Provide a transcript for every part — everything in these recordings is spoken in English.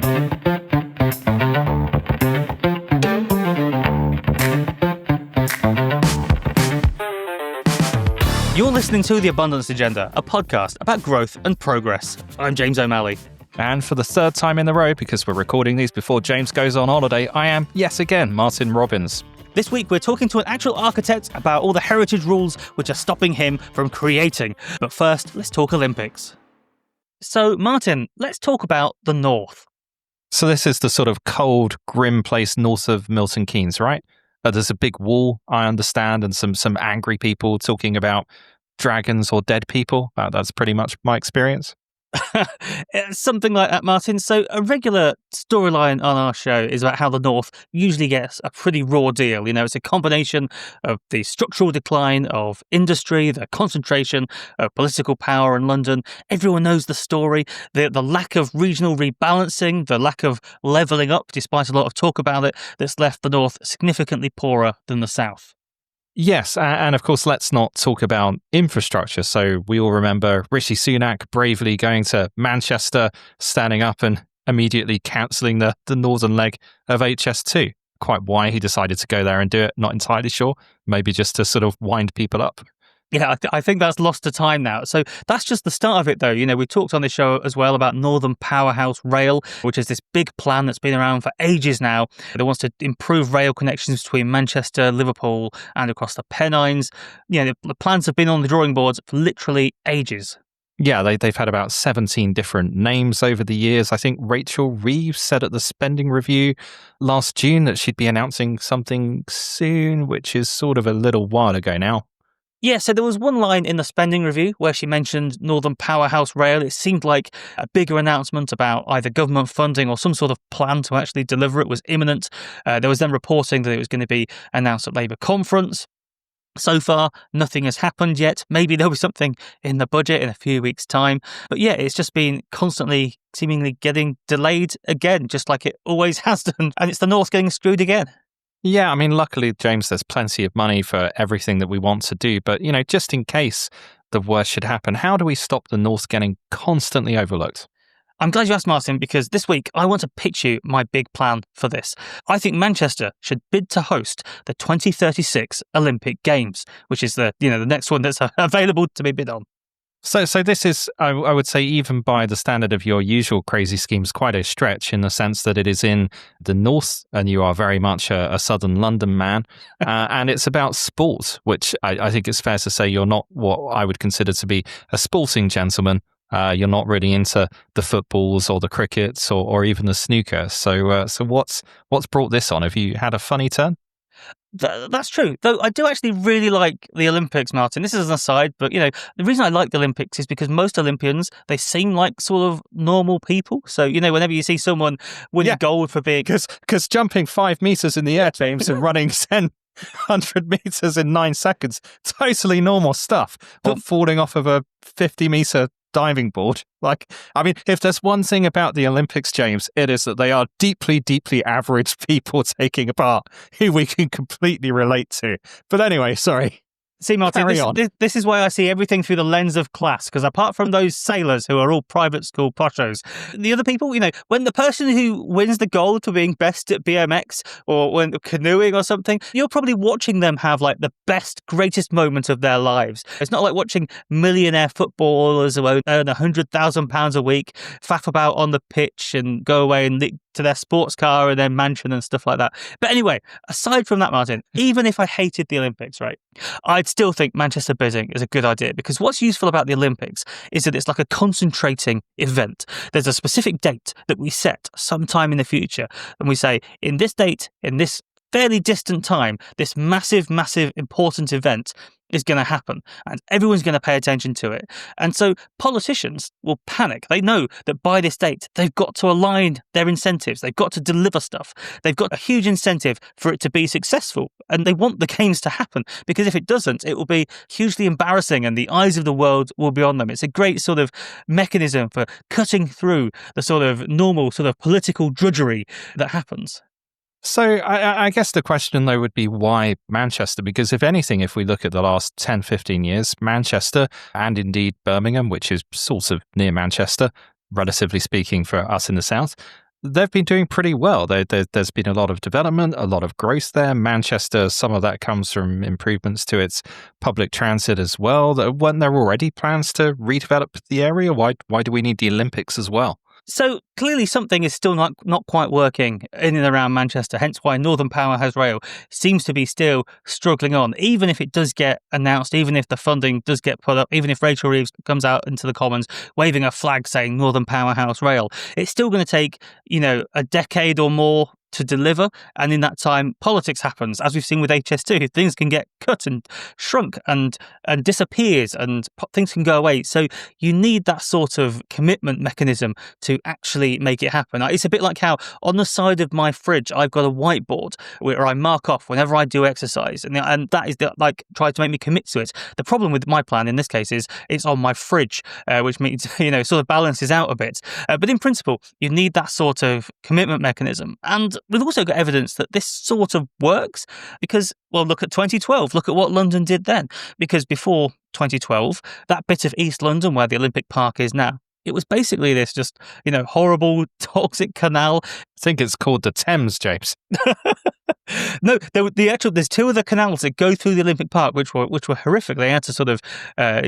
You're listening to The Abundance Agenda, a podcast about growth and progress. I'm James O'Malley. And for the third time in a row, because we're recording these before James goes on holiday, I am, yet again, Martin Robbins. This week, we're talking to an actual architect about all the heritage rules which are stopping him from creating. But first, let's talk Olympics. So, Martin, let's talk about the North. So this is the sort of cold, grim place north of Milton Keynes, right? There's a big wall, I understand, and some angry people talking about dragons or dead people. That's pretty much my experience. Something like that, Martin. So a regular storyline on our show is about how the North usually gets a pretty raw deal. You know, it's a combination of the structural decline of industry, the concentration of political power in London. Everyone knows the story, the lack of regional rebalancing, the lack of levelling up, despite a lot of talk about it, that's left the North significantly poorer than the South. Yes, and of course, let's not talk about infrastructure. So we all remember Rishi Sunak bravely going to Manchester, standing up and immediately cancelling the northern leg of HS2. Quite why he decided to go there and do it, not entirely sure. Maybe just to sort of wind people up. Yeah, I think that's lost to time now. So that's just the start of it, though. You know, we talked on this show as well about Northern Powerhouse Rail, which is this big plan that's been around for ages now that wants to improve rail connections between Manchester, Liverpool, and across the Pennines. You know, the plans have been on the drawing boards for literally ages. Yeah, they've had about 17 different names over the years. I think Rachel Reeves said at the spending review last June that she'd be announcing something soon, which is sort of a little while ago now. Yeah, so there was one line in the spending review where she mentioned Northern Powerhouse Rail. It seemed like a bigger announcement about either government funding or some sort of plan to actually deliver it was imminent. There was then reporting that it was going to be announced at Labour conference. So far, nothing has happened yet. Maybe there'll be something in the budget in a few weeks' time. But yeah, it's just been constantly, seemingly getting delayed again, just like it always has done. And it's the North getting screwed again. Yeah, I mean, luckily, James, there's plenty of money for everything that we want to do. But, you know, just in case the worst should happen, how do we stop the North getting constantly overlooked? I'm glad you asked, Martin, because this week I want to pitch you my big plan for this. I think Manchester should bid to host the 2036 Olympic Games, which is the next one that's available to be bid on. So this is, I would say, even by the standard of your usual crazy schemes, quite a stretch in the sense that it is in the north and you are very much a southern London man. And it's about sport, which I think it's fair to say you're not what I would consider to be a sporting gentleman. You're not really into the footballs or the crickets or even the snooker. So what's brought this on? Have you had a funny turn? That's true. Though I do actually really like the Olympics, Martin. This is an aside, but, you know, the reason I like the Olympics is because most Olympians, they seem like sort of normal people. So, you know, whenever you see someone winning gold for being... Because jumping 5 meters in the air, James, and running 100 meters in 9 seconds, totally normal stuff. But falling off of a 50-meter diving board. Like, I mean, if there's one thing about the Olympics, James, it is that they are deeply, deeply average people taking part who we can completely relate to. But anyway, sorry. See, Martin, this is why I see everything through the lens of class, because apart from those sailors who are all private school poshos, the other people, you know, when the person who wins the gold for being best at BMX or when canoeing or something, you're probably watching them have like the best, greatest moment of their lives. It's not like watching millionaire footballers who earn £100,000 a week faff about on the pitch and go away and to their sports car and their mansion and stuff like that. But anyway, aside from that, Martin, even if I hated the Olympics, right, I'd still think Manchester bidding is a good idea, because what's useful about the Olympics is that it's like a concentrating event. There's a specific date that we set sometime in the future, and we say, in this date, in this fairly distant time, this massive, massive, important event is going to happen and everyone's going to pay attention to it. And so politicians will panic. They know that by this date, they've got to align their incentives. They've got to deliver stuff. They've got a huge incentive for it to be successful. And they want the games to happen, because if it doesn't, it will be hugely embarrassing and the eyes of the world will be on them. It's a great sort of mechanism for cutting through the sort of normal sort of political drudgery that happens. So I guess the question, though, would be why Manchester? Because if anything, if we look at the last 10, 15 years, Manchester and indeed Birmingham, which is sort of near Manchester, relatively speaking for us in the south, they've been doing pretty well. There's been a lot of development, a lot of growth there. Manchester, some of that comes from improvements to its public transit as well. Weren't there already plans to redevelop the area? Why do we need the Olympics as well? So clearly something is still not quite working in and around Manchester, hence why Northern Powerhouse Rail seems to be still struggling on, even if it does get announced, even if the funding does get put up, even if Rachel Reeves comes out into the Commons waving a flag saying Northern Powerhouse Rail. It's still going to take, a decade or more to deliver, and in that time politics happens, as we've seen with HS2. Things can get cut and shrunk and disappears, and things can go away. So you need that sort of commitment mechanism to actually make it happen. It's a bit like how on the side of my fridge I've got a whiteboard where I mark off whenever I do exercise, and that is tries to make me commit to it. The problem with my plan in this case is it's on my fridge, which means sort of balances out a bit. But in principle, you need that sort of commitment mechanism. And we've also got evidence that this sort of works because, well, look at 2012. Look at what London did then. Because before 2012, that bit of East London where the Olympic Park is now, it was basically this just, horrible, toxic canal. I think it's called the Thames, James. No, there's two of the canals that go through the Olympic Park, which were horrific. They had to sort of, I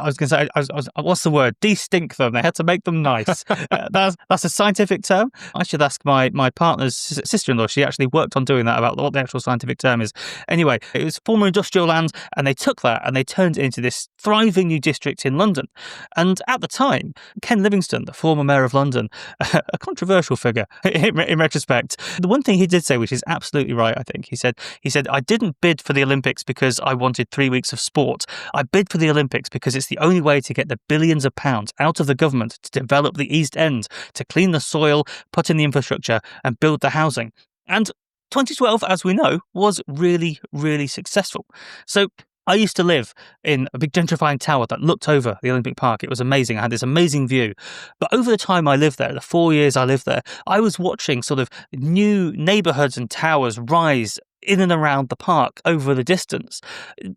was going to say, what's the word? De-stink them. They had to make them nice. That's a scientific term. I should ask my partner's sister-in-law. She actually worked on doing that, about what the actual scientific term is. Anyway, it was former industrial land, and they took that and they turned it into this thriving new district in London. And at the time, Ken Livingstone, the former mayor of London, a controversial figure in retrospect, the one thing he did say, which is absolutely right, I think, he said, I didn't bid for the Olympics because I wanted 3 weeks of sport. I bid for the Olympics because it's the only way to get the billions of pounds out of the government to develop the East End, to clean the soil, put in the infrastructure and build the housing. And 2012, as we know, was really, really successful. So I used to live in a big gentrifying tower that looked over the Olympic Park. It was amazing. I had this amazing view. But over the time I lived there, the 4 years I lived there, I was watching sort of new neighbourhoods and towers rise in and around the park over the distance.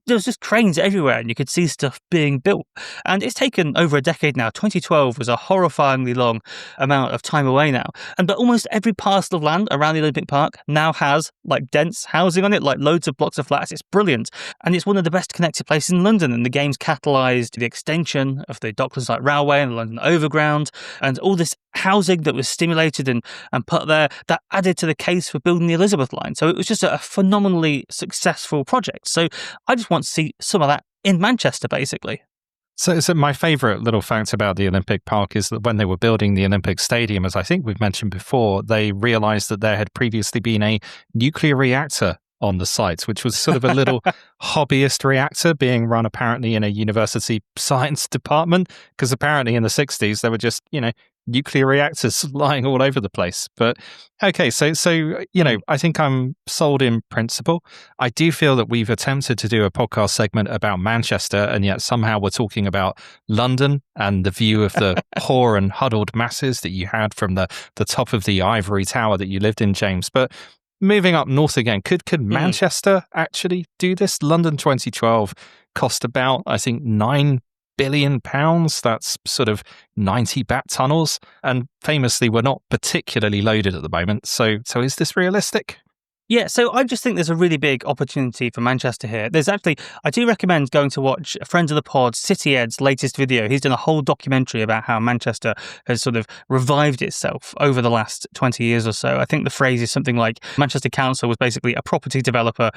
There was just cranes everywhere and you could see stuff being built. And it's taken over a decade now. 2012 was a horrifyingly long amount of time away now. But almost every parcel of land around the Olympic Park now has dense housing on it, loads of blocks of flats. It's brilliant. And it's one of the best connected places in London. And the Games catalysed the extension of the Docklands Light Railway and the London Overground, and all this housing that was stimulated and put there that added to the case for building the Elizabeth line. So it was just a phenomenally successful project. So I just want to see some of that in Manchester, basically. So my favourite little fact about the Olympic Park is that when they were building the Olympic Stadium, as I think we've mentioned before, they realised that there had previously been a nuclear reactor on the site, which was sort of a little hobbyist reactor being run apparently in a university science department, because apparently in the 60s there were just, nuclear reactors lying all over the place. But okay, so I think I'm sold in principle. I do feel that we've attempted to do a podcast segment about Manchester, and yet somehow we're talking about London and the view of the poor and huddled masses that you had from the top of the ivory tower that you lived in, James. But moving up north again, could Manchester actually do this? London 2012 cost about, I think, £9 billion. That's sort of 90 bat tunnels, and famously we're not particularly loaded at the moment. So is this realistic? Yeah, so I just think there's a really big opportunity for Manchester here. I do recommend going to watch a friend of the pod, City Ed's latest video. He's done a whole documentary about how Manchester has sort of revived itself over the last 20 years or so. I think the phrase is something like Manchester Council was basically a property developer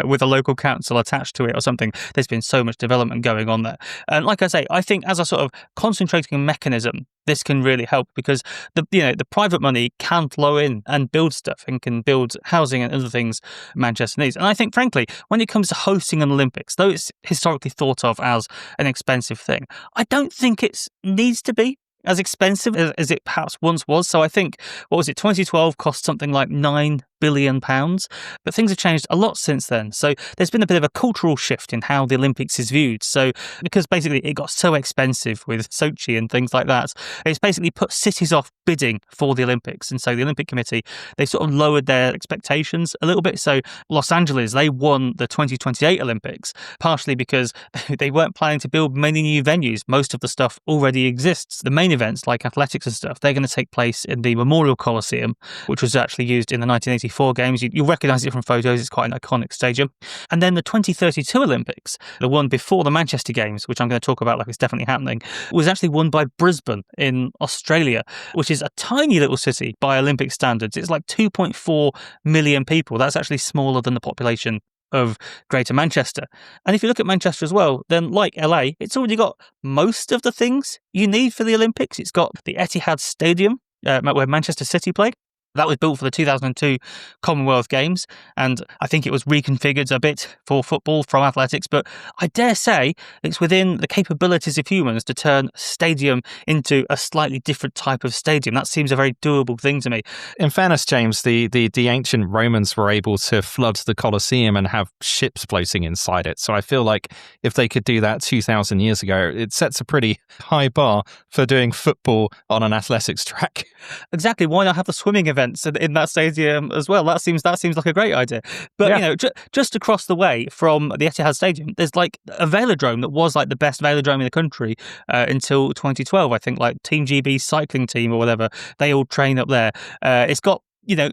with a local council attached to it or something. There's been so much development going on there. And like I say, I think as a sort of concentrating mechanism, this can really help, because the private money can flow in and build stuff and can build housing and other things Manchester needs. And I think, frankly, when it comes to hosting an Olympics, though it's historically thought of as an expensive thing, I don't think it needs to be as expensive as it perhaps once was. So I think, 2012 cost something like £9 billion. But things have changed a lot since then. So there's been a bit of a cultural shift in how the Olympics is viewed. So because basically it got so expensive with Sochi and things like that, it's basically put cities off bidding for the Olympics. And so the Olympic Committee, they sort of lowered their expectations a little bit. So Los Angeles, they won the 2028 Olympics, partially because they weren't planning to build many new venues. Most of the stuff already exists. The main events like athletics and stuff, they're going to take place in the Memorial Coliseum, which was actually used in the 1984 games. You'll recognise it from photos. It's quite an iconic stadium. And then the 2032 Olympics, the one before the Manchester Games, which I'm going to talk about like it's definitely happening, was actually won by Brisbane in Australia, which is a tiny little city by Olympic standards. It's like 2.4 million people. That's actually smaller than the population of Greater Manchester. And if you look at Manchester as well, then like LA, it's already got most of the things you need for the Olympics. It's got the Etihad Stadium, where Manchester City played. That was built for the 2002 Commonwealth Games, and I think it was reconfigured a bit for football from athletics, but I dare say it's within the capabilities of humans to turn stadium into a slightly different type of stadium. That seems a very doable thing to me. In fairness, James, the ancient Romans were able to flood the Colosseum and have ships floating inside it. So I feel like if they could do that 2,000 years ago, it sets a pretty high bar for doing football on an athletics track. Exactly. Why not have the swimming events in that stadium as well? That seems like a great idea. But Yeah. just across the way from the Etihad Stadium, there's like a velodrome that was like the best velodrome in the country until 2012. I think like Team GB cycling team or whatever, they all train up there. It's got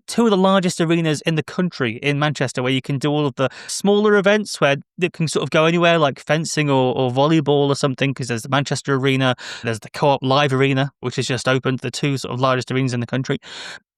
two of the largest arenas in the country in Manchester, where you can do all of the smaller events where it can sort of go anywhere, like fencing or volleyball or something, because there's the Manchester Arena, there's the Co-op Live Arena, which has just opened, the two sort of largest arenas in the country.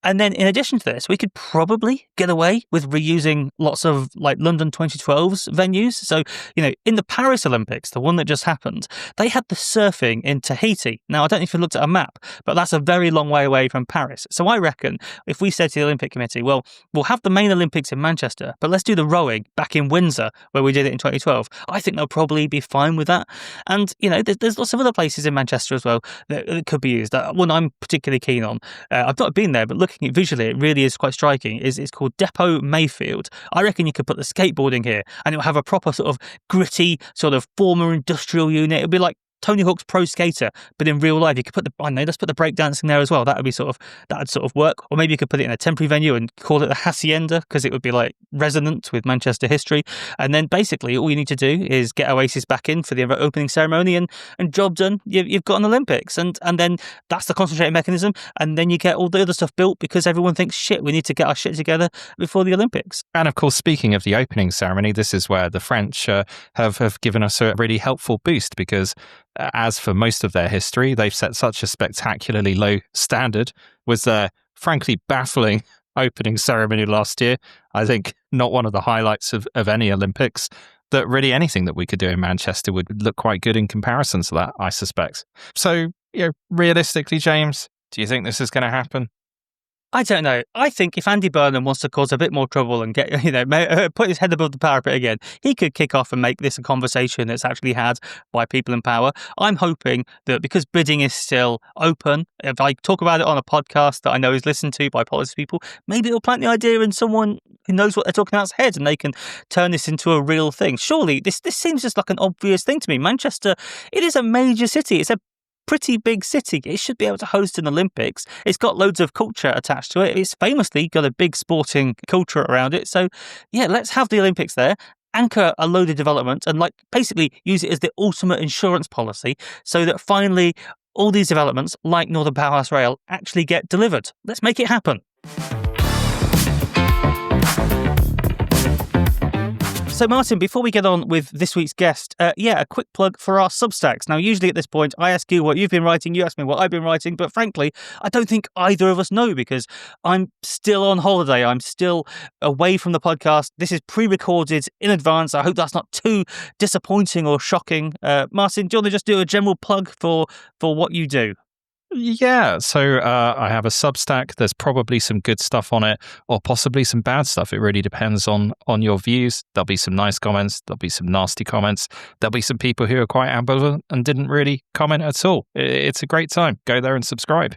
And then in addition to this, we could probably get away with reusing lots of like London 2012's venues. So, in the Paris Olympics, the one that just happened, they had the surfing in Tahiti. Now, I don't know if you looked at a map, but that's a very long way away from Paris. So I reckon if we said to the Olympic Committee, well, we'll have the main Olympics in Manchester, but let's do the rowing back in Windsor, where we did it in 2012. I think they'll probably be fine with that. And, there's lots of other places in Manchester as well that could be used. One I'm particularly keen on. I've not been there, but looking at it visually, it really is quite striking. It's called Depot Mayfield. I reckon you could put the skateboarding here and it'll have a proper sort of gritty sort of former industrial unit. It'll be like Tony Hawk's Pro Skater, but in real life. You could put let's put the breakdancing there as well. That would sort of work. Or maybe you could put it in a temporary venue and call it the Hacienda, because it would be like resonant with Manchester history. And then basically all you need to do is get Oasis back in for the opening ceremony and job done. You've got an Olympics. And then that's the concentrated mechanism. And then you get all the other stuff built because everyone thinks, shit, we need to get our shit together before the Olympics. And of course, speaking of the opening ceremony, this is where the French have given us a really helpful boost, because as for most of their history, they've set such a spectacularly low standard with their frankly baffling opening ceremony last year. I think not one of the highlights of any Olympics, that really anything that we could do in Manchester would look quite good in comparison to that, I suspect. So, realistically, James, do you think this is going to happen? I don't know. I think if Andy Burnham wants to cause a bit more trouble and get, put his head above the parapet again, he could kick off and make this a conversation that's actually had by people in power. I'm hoping that because bidding is still open, if I talk about it on a podcast that I know is listened to by policy people, maybe it'll plant the idea in someone who knows what they're talking about's head, and they can turn this into a real thing. Surely this seems just like an obvious thing to me. Manchester, it is a major city. It's a pretty big city. It should be able to host an Olympics. It's got loads of culture attached to it. It's famously got a big sporting culture around it. So, let's have the Olympics there, anchor a load of development, and basically use it as the ultimate insurance policy, so that finally all these developments, like Northern Powerhouse Rail, actually get delivered. Let's make it happen. So, Martin, before we get on with this week's guest, a quick plug for our Substacks. Now, usually at this point, I ask you what you've been writing, you ask me what I've been writing, but frankly, I don't think either of us know, because I'm still on holiday. I'm still away from the podcast. This is pre-recorded in advance. I hope that's not too disappointing or shocking. Martin, do you want to just do a general plug for what you do? Yeah, so I have a Substack. There's probably some good stuff on it, or possibly some bad stuff. It really depends on your views. There'll be some nice comments. There'll be some nasty comments. There'll be some people who are quite ambivalent and didn't really comment at all. It's a great time. Go there and subscribe.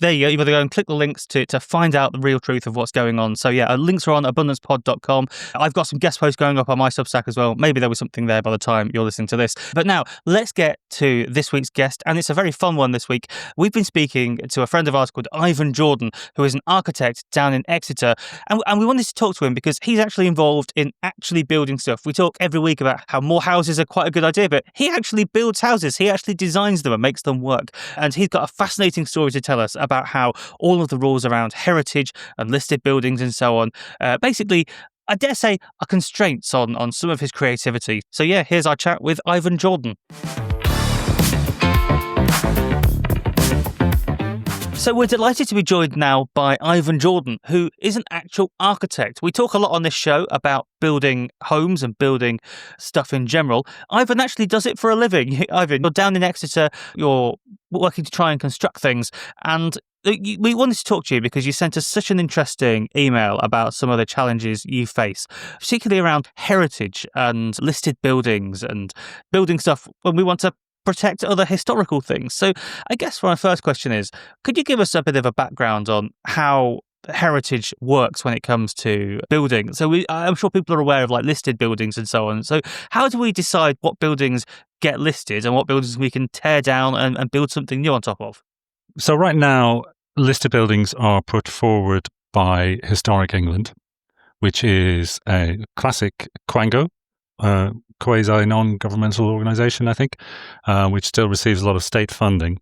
there you go. You've got to go and click the links to find out the real truth of what's going on. So yeah, links are on abundancepod.com. I've got some guest posts going up on my Substack as well. Maybe there was something there by the time you're listening to this. But now let's get to this week's guest, and it's a very fun one this week. We've been speaking to a friend of ours called Ivan Jordan, who is an architect down in Exeter, and we wanted to talk to him because he's actually involved in actually building stuff. We talk every week about how more houses are quite a good idea, but he actually builds houses. He actually designs them and makes them work. And he's got a fascinating story to tell us about how all of the rules around heritage and listed buildings and so on, basically, I dare say, are constraints on some of his creativity. So yeah, here's our chat with Ivan Jordan. So we're delighted to be joined now by Ivan Jordan, who is an actual architect. We talk a lot on this show about building homes and building stuff in general. Ivan actually does it for a living. Ivan, you're down in Exeter, you're working to try and construct things, and we wanted to talk to you because you sent us such an interesting email about some of the challenges you face, particularly around heritage and listed buildings and building stuff when we want to protect other historical things. So I guess my first question is, could you give us a bit of a background on how heritage works when it comes to building? So I'm sure people are aware of like listed buildings and so on. So how do we decide what buildings get listed and what buildings we can tear down and build something new on top of? So right now, listed buildings are put forward by Historic England, which is a classic Quango, quasi-non-governmental organisation, I think, which still receives a lot of state funding.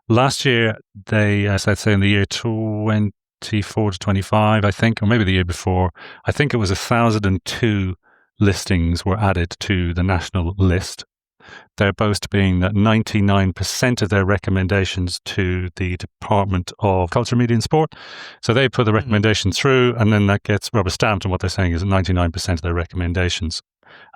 Last year, they, as I'd say in the year 24 to 25, I think, or maybe the year before, I think it was 1,002 listings were added to the national list. Their boast being that 99% of their recommendations to the Department of Culture, Media and Sport. So they put the recommendation through, and then that gets rubber stamped, and what they're saying is that 99% of their recommendations.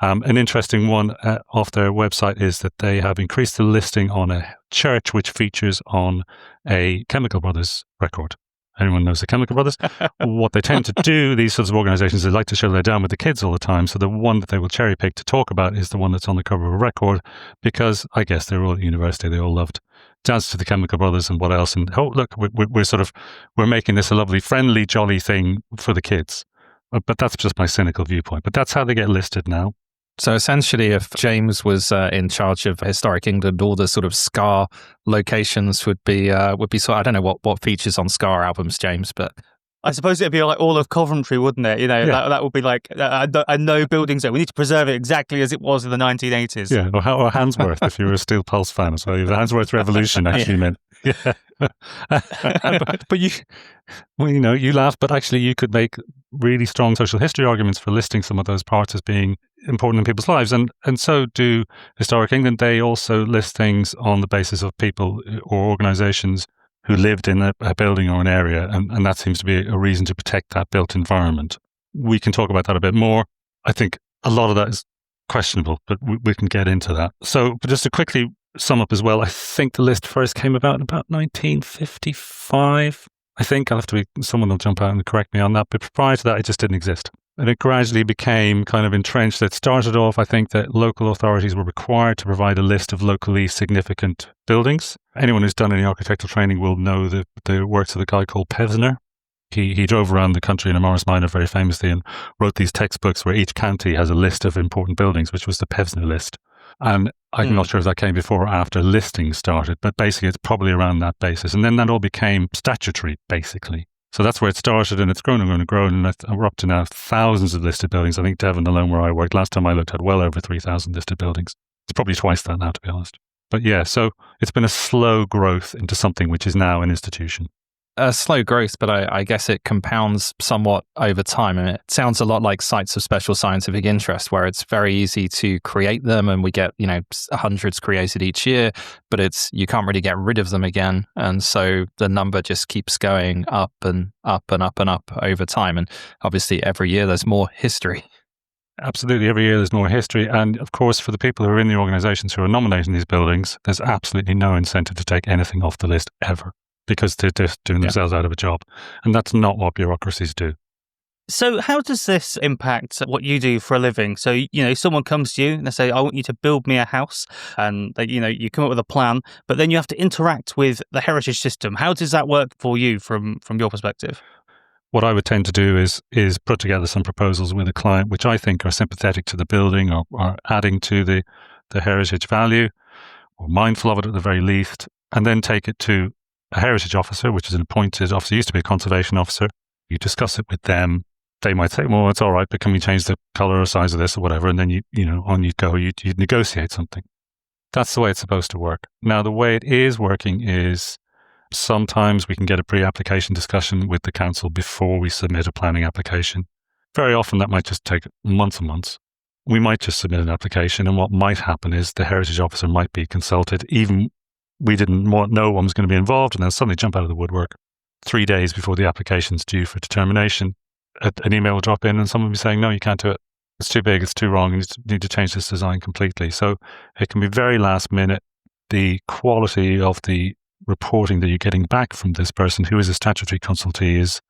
An interesting one off their website is that they have increased the listing on a church which features on a Chemical Brothers record. Anyone knows the Chemical Brothers? What they tend to do, these sorts of organizations, they like to show they're down with the kids all the time. So the one that they will cherry pick to talk about is the one that's on the cover of a record, because I guess they were all at university. They all loved Dance to the Chemical Brothers and what else. And oh, look, we're making this a lovely, friendly, jolly thing for the kids. But that's just my cynical viewpoint. But that's how they get listed now. So essentially, if James was in charge of Historic England, all the sort of Scar locations would be sort of, I don't know what features on Scar albums, James, but I suppose it'd be like all of Coventry, wouldn't it? You know, yeah. that would be like I know buildings there. We need to preserve it exactly as it was in the 1980s. Yeah, or Handsworth, if you were a Steel Pulse fan as well. The Handsworth Revolution actually meant. Yeah. but you laugh, but actually you could make really strong social history arguments for listing some of those parts as being important in people's lives, and so do Historic England. They also list things on the basis of people or organisations who lived in a building or an area, and that seems to be a reason to protect that built environment. We can talk about that a bit more. I think a lot of that is questionable, but we can get into that. So, but just to quickly sum up as well, I think the list first came about in about 1955. I think someone will jump out and correct me on that, but prior to that, it just didn't exist. And it gradually became kind of entrenched. It started off, I think, that local authorities were required to provide a list of locally significant buildings. Anyone who's done any architectural training will know the works of the guy called Pevsner. He drove around the country in a Morris Minor very famously and wrote these textbooks where each county has a list of important buildings, which was the Pevsner list. And I'm not sure if that came before or after listings started, but basically it's probably around that basis. And then that all became statutory, basically. So that's where it started, and it's grown and grown and grown, and we're up to now thousands of listed buildings. I think Devon alone, where I worked, last time I looked, had well over 3,000 listed buildings. It's probably twice that now, to be honest. But yeah, so it's been a slow growth into something which is now an institution. A slow growth, but I guess it compounds somewhat over time. And it sounds a lot like sites of special scientific interest, where it's very easy to create them, and we get hundreds created each year, but you can't really get rid of them again, and so the number just keeps going up and up and up and up over time. And obviously, every year there's more history. Absolutely, every year there's more history, and of course, for the people who are in the organisations who are nominating these buildings, there's absolutely no incentive to take anything off the list ever, because they're just doing themselves out of a job. And that's not what bureaucracies do. So how does this impact what you do for a living? So, someone comes to you and they say, I want you to build me a house, and you come up with a plan, but then you have to interact with the heritage system. How does that work for you from your perspective? What I would tend to do is put together some proposals with a client, which I think are sympathetic to the building or adding to the heritage value, or mindful of it at the very least, and then take it to a heritage officer, which is an appointed officer, used to be a conservation officer. You discuss it with them. They might say, well, it's all right, but can we change the color or size of this or whatever? And then on you go, you negotiate something. That's the way it's supposed to work. Now, the way it is working is sometimes we can get a pre-application discussion with the council before we submit a planning application. Very often that might just take months and months. We might just submit an application, and what might happen is the heritage officer might be consulted. Even we didn't know one was going to be involved, and then suddenly jump out of the woodwork 3 days before the application's due for determination. An email will drop in and someone will be saying, no, you can't do it. It's too big, it's too wrong, you need to change this design completely. So it can be very last minute. The quality of the reporting that you're getting back from this person who is a statutory consultee is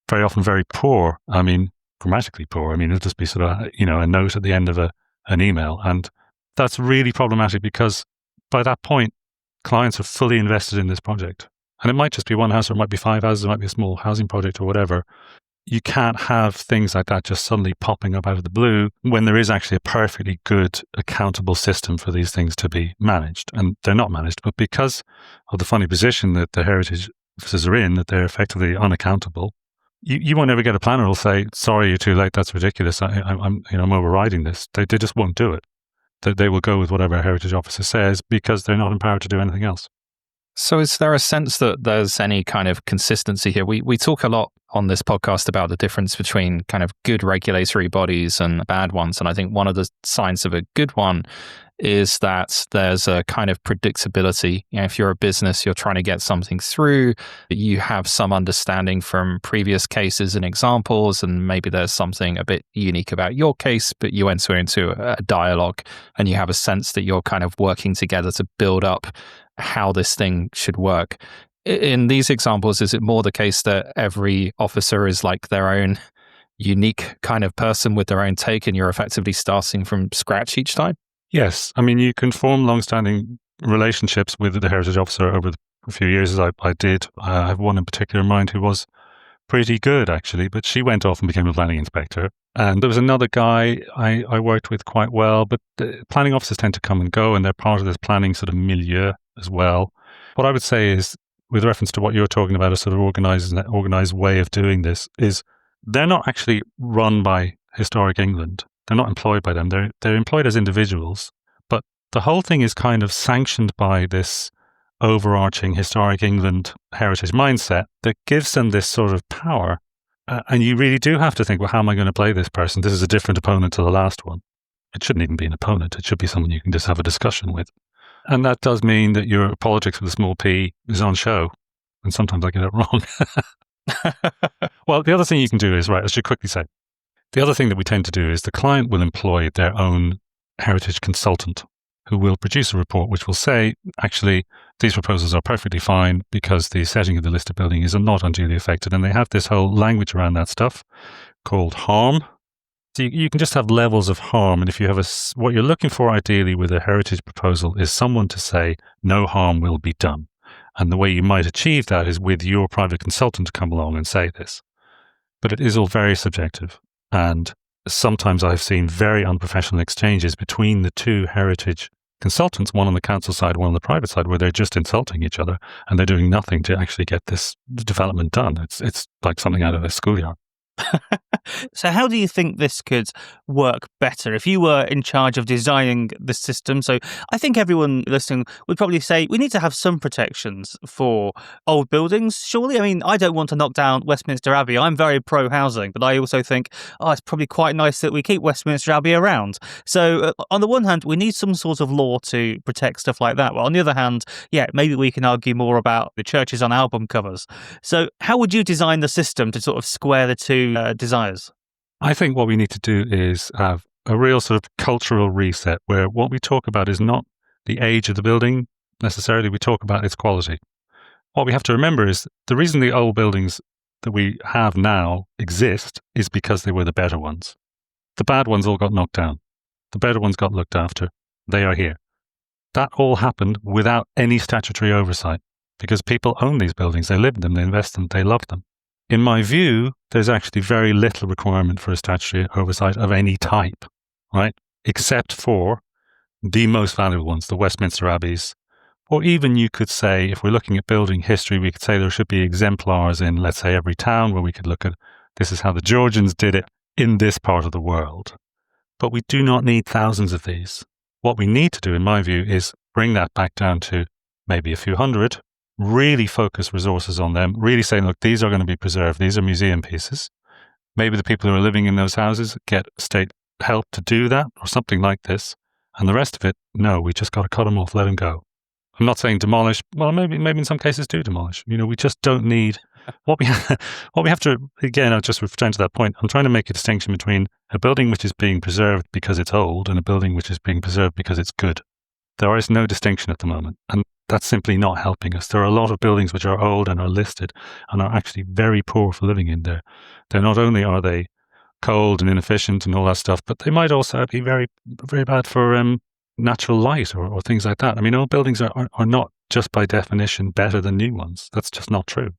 very often very poor. I mean, grammatically poor. I mean, it'll just be sort of, a note at the end of an email. And that's really problematic because by that point, clients are fully invested in this project. And it might just be one house, or it might be 5 houses, it might be a small housing project or whatever. You can't have things like that just suddenly popping up out of the blue when there is actually a perfectly good, accountable system for these things to be managed. And they're not managed, but because of the funny position that the heritage officers are in, that they're effectively unaccountable, you won't ever get a planner who'll say, sorry, you're too late, that's ridiculous, I'm overriding this. They just won't do it. They will go with whatever a heritage officer says because they're not empowered to do anything else. So is there a sense that there's any kind of consistency here? We talk a lot on this podcast about the difference between kind of good regulatory bodies and bad ones. And I think one of the signs of a good one is that there's a kind of predictability. If you're a business, you're trying to get something through, you have some understanding from previous cases and examples, and maybe there's something a bit unique about your case, but you enter into a dialogue and you have a sense that you're kind of working together to build up how this thing should work. In these examples, is it more the case that every officer is like their own unique kind of person with their own take, and you're effectively starting from scratch each time? Yes. I mean, you can form long-standing relationships with the heritage officer over a few years, as I did. I have one in particular in mind who was pretty good, actually, but she went off and became a planning inspector. And there was another guy I worked with quite well, but the planning officers tend to come and go, and they're part of this planning sort of milieu as well. What I would say is, with reference to what you're talking about, a sort of organized way of doing this, is they're not actually run by Historic England. They're not employed by them. They're employed as individuals, but the whole thing is kind of sanctioned by this overarching Historic England heritage mindset that gives them this sort of power. And you really do have to think, well, how am I going to play this person? This is a different opponent to the last one. It shouldn't even be an opponent. It should be someone you can just have a discussion with. And that does mean that your politics with a small p is on show. And sometimes I get it wrong. Well, the other thing you can do is, right, I should quickly say, the other thing that we tend to do is the client will employ their own heritage consultant who will produce a report which will say, actually, these proposals are perfectly fine because the setting of the listed building is not unduly affected. And they have this whole language around that stuff called harm. So you can just have levels of harm. And if you have what you're looking for ideally with a heritage proposal is someone to say, no harm will be done. And the way you might achieve that is with your private consultant to come along and say this. But it is all very subjective. And sometimes I've seen very unprofessional exchanges between the two heritage consultants, one on the council side, one on the private side, where they're just insulting each other and they're doing nothing to actually get this development done. It's like something out of a schoolyard. So how do you think this could work better if you were in charge of designing the system? So I think everyone listening would probably say we need to have some protections for old buildings, surely? I mean, I don't want to knock down Westminster Abbey. I'm very pro-housing, but I also think, it's probably quite nice that we keep Westminster Abbey around. So on the one hand, we need some sort of law to protect stuff like that. Well, on the other hand, maybe we can argue more about the churches on album covers. So how would you design the system to sort of square the two desires? I think what we need to do is have a real sort of cultural reset where what we talk about is not the age of the building necessarily, we talk about its quality. What we have to remember is the reason the old buildings that we have now exist is because they were the better ones. The bad ones all got knocked down. The better ones got looked after. They are here. That all happened without any statutory oversight because people own these buildings. They live in them, they invest in them, they love them. In my view, there's actually very little requirement for a statutory oversight of any type, right? Except for the most valuable ones, the Westminster Abbeys. Or even you could say, if we're looking at building history, we could say there should be exemplars in, let's say, every town where we could look at this is how the Georgians did it in this part of the world. But we do not need thousands of these. What we need to do, in my view, is bring that back down to maybe a few hundred, really focus resources on them, really saying, look, these are going to be preserved. These are museum pieces. Maybe the people who are living in those houses get state help to do that or something like this. And the rest of it, no, we just got to cut them off, let them go. I'm not saying demolish. Well, maybe in some cases do demolish. We just don't need what we have to. Again, I'll just return to that point. I'm trying to make a distinction between a building which is being preserved because it's old and a building which is being preserved because it's good. There is no distinction at the moment, and that's simply not helping us. There are a lot of buildings which are old and are listed and are actually very poor for living in there. They're not only are they cold and inefficient and all that stuff, but they might also be very, very bad for natural light or things like that. I mean, old buildings are not just by definition better than new ones. That's just not true.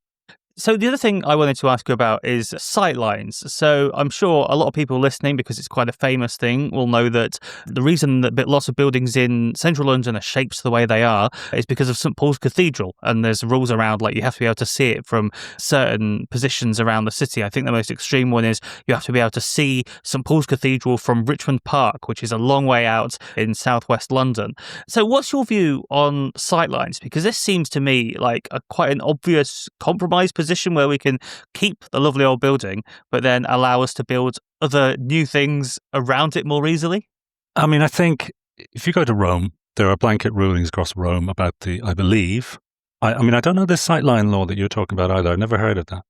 So the other thing I wanted to ask you about is sightlines. So I'm sure a lot of people listening, because it's quite a famous thing, will know that the reason that lots of buildings in central London are shaped the way they are is because of St Paul's Cathedral. And there's rules around, like, you have to be able to see it from certain positions around the city. I think the most extreme one is you have to be able to see St Paul's Cathedral from Richmond Park, which is a long way out in southwest London. So what's your view on sightlines? Because this seems to me like quite an obvious compromise position where we can keep the lovely old building, but then allow us to build other new things around it more easily. I mean, I think if you go to Rome, there are blanket rulings across Rome about I believe, I mean, I don't know this sightline law that you're talking about either. I've never heard of that.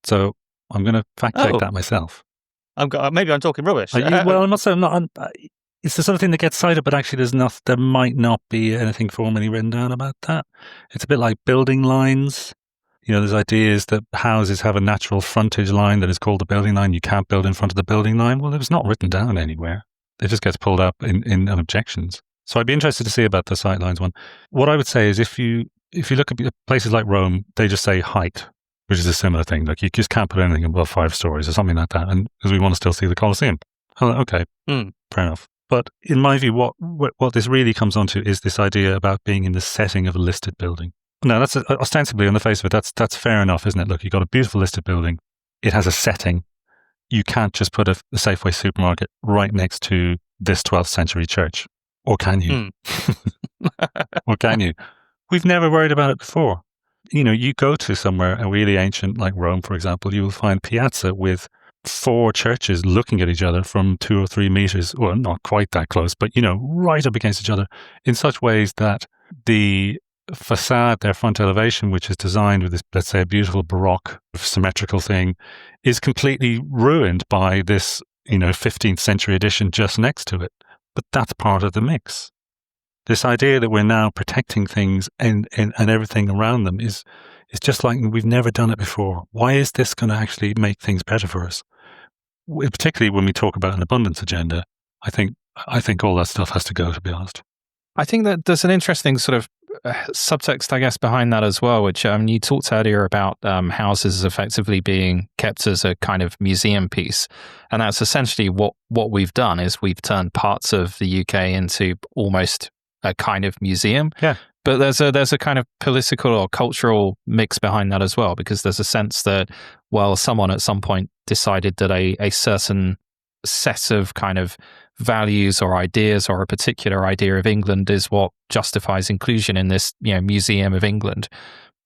So I'm going to fact check that myself. Maybe I'm talking rubbish. Well, I'm not saying it's the sort of thing that gets cited, but actually there might not be anything formally written down about that. It's a bit like building lines. There's ideas that houses have a natural frontage line that is called the building line. You can't build in front of the building line. Well, it was not written down anywhere. It just gets pulled up in objections. So I'd be interested to see about the sightlines one. What I would say is if you look at places like Rome, they just say height, which is a similar thing. Like you just can't put anything above 5 stories or something like that, and because we want to still see the Colosseum. Okay, fair enough. But in my view, what this really comes onto is this idea about being in the setting of a listed building. No, that's ostensibly on the face of it. That's fair enough, isn't it? Look, you've got a beautiful listed building. It has a setting. You can't just put a Safeway supermarket right next to this 12th century church, or can you? Or can you? We've never worried about it before. You go to somewhere really ancient, like Rome, for example, you will find piazza with 4 churches looking at each other from 2 or 3 meters, well, not quite that close, but right up against each other in such ways that the facade, their front elevation, which is designed with this, let's say, a beautiful Baroque symmetrical thing, is completely ruined by this, 15th century addition just next to it. But that's part of the mix. This idea that we're now protecting things and everything around them is just like we've never done it before. Why is this going to actually make things better for us? Particularly when we talk about an abundance agenda, I think all that stuff has to go, to be honest. I think that there's an interesting sort of subtext, I guess, behind that as well, which you talked earlier about houses effectively being kept as a kind of museum piece. And that's essentially what we've done is we've turned parts of the UK into almost a kind of museum. Yeah. But there's a kind of political or cultural mix behind that as well, because there's a sense that, well, someone at some point decided that a certain set of kind of values or ideas or a particular idea of England is what justifies inclusion in this, Museum of England.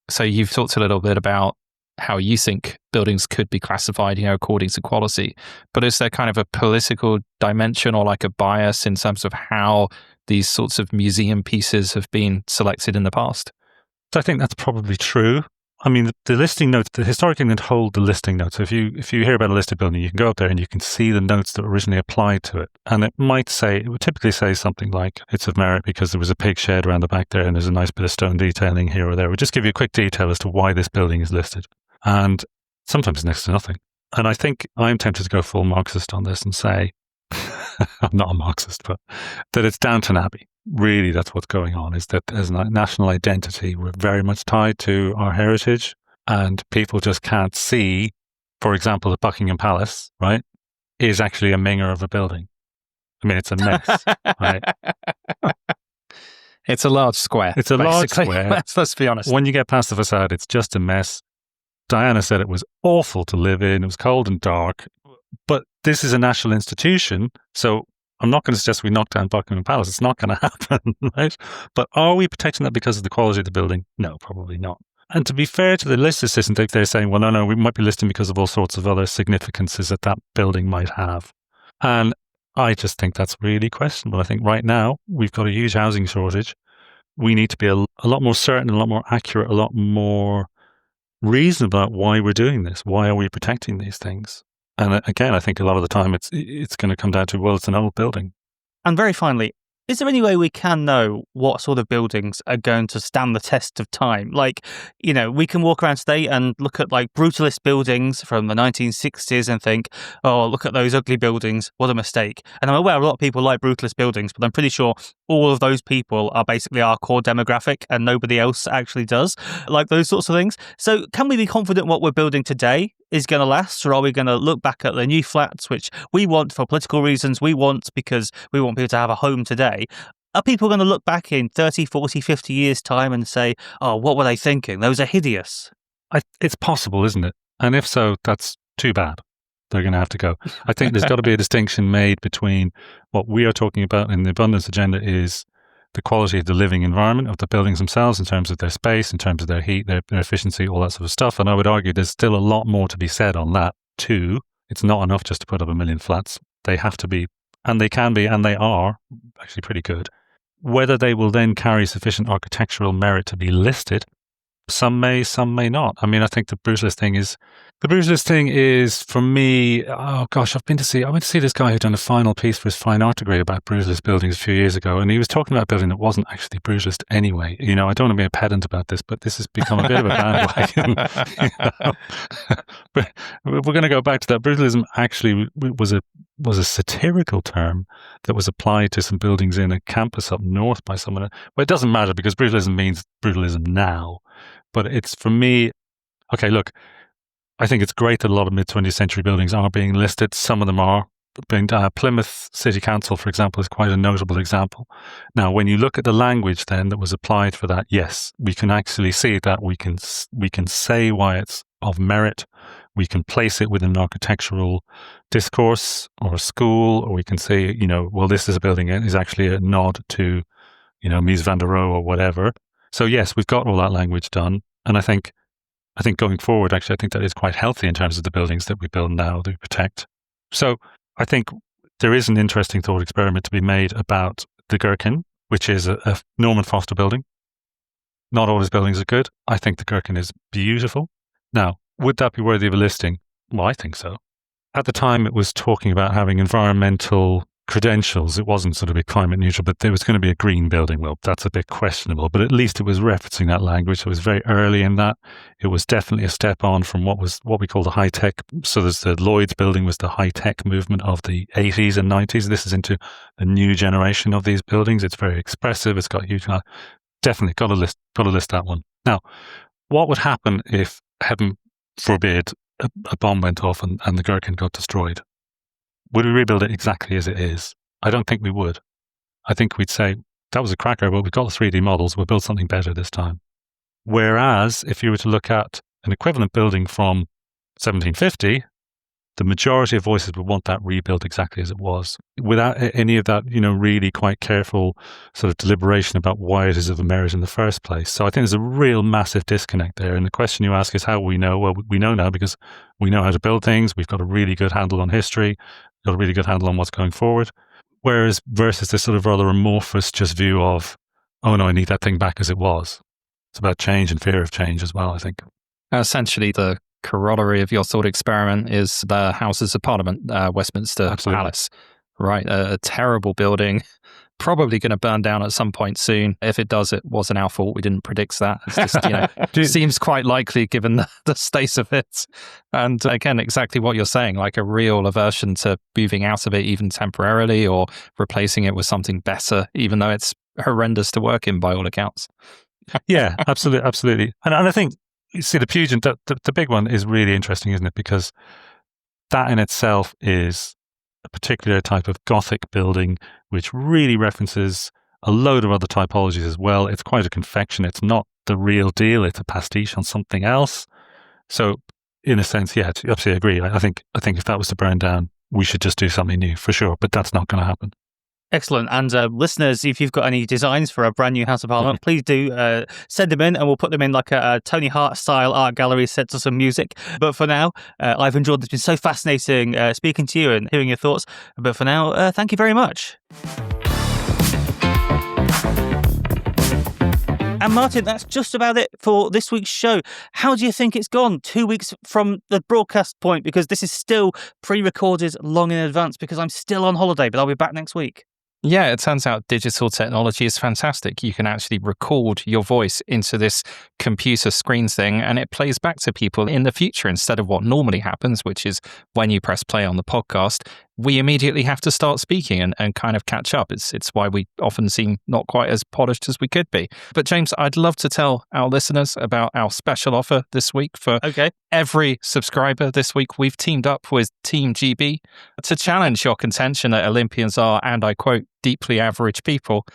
So you've talked a little bit about how you think buildings could be classified, according to quality. But is there kind of a political dimension or like a bias in terms of how these sorts of museum pieces have been selected in the past? So I think that's probably true. I mean, the listing notes, the Historic England hold the listing notes. So if you hear about a listed building, you can go up there and you can see the notes that originally applied to it. And it would typically say something like, it's of merit because there was a pig shed around the back there and there's a nice bit of stone detailing here or there. It would just give you a quick detail as to why this building is listed. And sometimes next to nothing. And I think I'm tempted to go full Marxist on this and say, I'm not a Marxist, but that it's Downton Abbey. Really, that's what's going on, is that as a national identity, we're very much tied to our heritage, and people just can't see, for example, the Buckingham Palace, right, is actually a minger of a building. I mean, it's a mess, right? It's a large square. It's a large square. Let's be honest. When you get past the facade, it's just a mess. Diana said it was awful to live in. It was cold and dark. But this is a national institution, so I'm not going to suggest we knock down Buckingham Palace. It's not going to happen, right? But are we protecting that because of the quality of the building? No, probably not. And to be fair to the list assistant, they're saying, well, no, we might be listing because of all sorts of other significances that that building might have. And I just think that's really questionable. I think right now we've got a huge housing shortage. We need to be a lot more certain, a lot more accurate, a lot more reasonable about why we're doing this. Why are we protecting these things? And again, I think a lot of the time it's going to come down to, well, it's an old building. And very finally, is there any way we can know what sort of buildings are going to stand the test of time? Like, you know, we can walk around today and look at like brutalist buildings from the 1960s and think, oh, look at those ugly buildings. What a mistake. And I'm aware a lot of people like brutalist buildings, but I'm pretty sure all of those people are basically our core demographic and nobody else actually does like those sorts of things. So can we be confident what we're building today is going to last, or are we going to look back at the new flats, which we want for political reasons, we want because we want people to have a home today? Are people going to look back in 30, 40, 50 years' time and say, oh, what were they thinking? Those are hideous. It's possible, isn't it? And if so, that's too bad. They're going to have to go. I think there's got to be a distinction made between what we are talking about in the abundance agenda is the quality of the living environment of the buildings themselves in terms of their space, in terms of their heat, their efficiency, all that sort of stuff. And I would argue there's still a lot more to be said on that too. It's not enough just to put up 1 million flats. They have to be, and they can be, and they are actually pretty good. Whether they will then carry sufficient architectural merit to be listed, some may not. I mean, I think the brutalist thing is for me, oh gosh, I went to see this guy who'd done a final piece for his fine art degree about brutalist buildings a few years ago, and he was talking about a building that wasn't actually brutalist anyway. You know, I don't want to be a pedant about this, but this has become a bit of a bandwagon. But we're going to go back to that. Brutalism actually was a satirical term that was applied to some buildings in a campus up north by someone. Well, it doesn't matter because brutalism means brutalism now. But it's, for me, okay, look, I think it's great that a lot of mid-20th century buildings are being listed. Some of them are. Plymouth City Council, for example, is quite a notable example. Now, when you look at the language then that was applied for that, yes, we can actually see that we can say why it's of merit. We can place it within an architectural discourse or a school, or we can say, you know, well, this is a building is actually a nod to, you know, Mies van der Rohe or whatever. So yes, we've got all that language done. And I think going forward, actually, I think that is quite healthy in terms of the buildings that we build now, that we protect. So I think there is an interesting thought experiment to be made about the Gherkin, which is a Norman Foster building. Not all his buildings are good. I think the Gherkin is beautiful. Now, would that be worthy of a listing? Well, I think so. At the time, it was talking about having environmental credentials. It wasn't sort of a climate neutral, but there was going to be a green building. Well, that's a bit questionable, but at least it was referencing that language. It was very early in that. It was definitely a step on from what we call the high tech. So there's the Lloyd's building was the high tech movement of the 80s and 90s. This is into a new generation of these buildings. It's very expressive. It's got huge. Definitely got to list that one. Now, what would happen if, heaven forbid, a bomb went off and the Gherkin got destroyed? Would we rebuild it exactly as it is? I don't think we would. I think we'd say, that was a cracker, but we've got the 3D models, we'll build something better this time. Whereas, if you were to look at an equivalent building from 1750, the majority of voices would want that rebuilt exactly as it was, without any of that, you know, really quite careful sort of deliberation about why it is of a merit in the first place. So I think there's a real massive disconnect there. And the question you ask is how we know? Well, we know now because we know how to build things. We've got a really good handle on history, got a really good handle on what's going forward. Whereas versus this sort of rather amorphous just view of, oh no, I need that thing back as it was. It's about change and fear of change as well, I think. Essentially, the corollary of your thought experiment is the Houses of Parliament, Westminster Absolutely. Palace, right? A terrible building, probably going to burn down at some point soon. If it does, it wasn't our fault. We didn't predict that. It's just, seems quite likely given the state of it. And again, exactly what you're saying, like a real aversion to moving out of it even temporarily or replacing it with something better, even though it's horrendous to work in by all accounts. Yeah, absolutely. And I think, you see, the Pugin, the big one is really interesting, isn't it? Because that in itself is a particular type of Gothic building, which really references a load of other typologies as well. It's quite a confection. It's not the real deal. It's a pastiche on something else. So in a sense, yeah, I absolutely agree. I think if that was to burn down, we should just do something new for sure, but that's not going to happen. Excellent. And listeners, if you've got any designs for a brand new House of Parliament, please do send them in and we'll put them in like a Tony Hart style art gallery set to some music. But for now, I've enjoyed this. It's been so fascinating speaking to you and hearing your thoughts. But for now, thank you very much. And Martin, that's just about it for this week's show. How do you think it's gone 2 weeks from the broadcast point? Because this is still pre-recorded long in advance because I'm still on holiday, but I'll be back next week. Yeah, it turns out digital technology is fantastic. You can actually record your voice into this computer screen thing and it plays back to people in the future instead of what normally happens, which is when you press play on the podcast, we immediately have to start speaking and kind of catch up. It's why we often seem not quite as polished as we could be. But James, I'd love to tell our listeners about our special offer this week for every subscriber this week. We've teamed up with Team GB to challenge your contention that Olympians are, and I quote, deeply average people.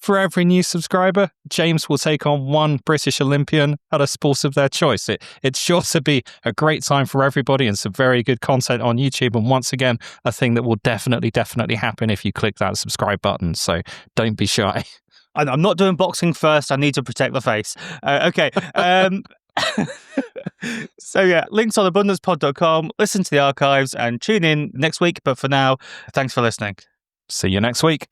For every new subscriber, James will take on one British Olympian at a sport of their choice. It's sure to be a great time for everybody and some very good content on YouTube. And once again, a thing that will definitely happen if you click that subscribe button. So don't be shy. I'm not doing boxing first. I need to protect the face. Okay. So yeah, links on abundancepod.com. Listen to the archives and tune in next week. But for now, thanks for listening. See you next week.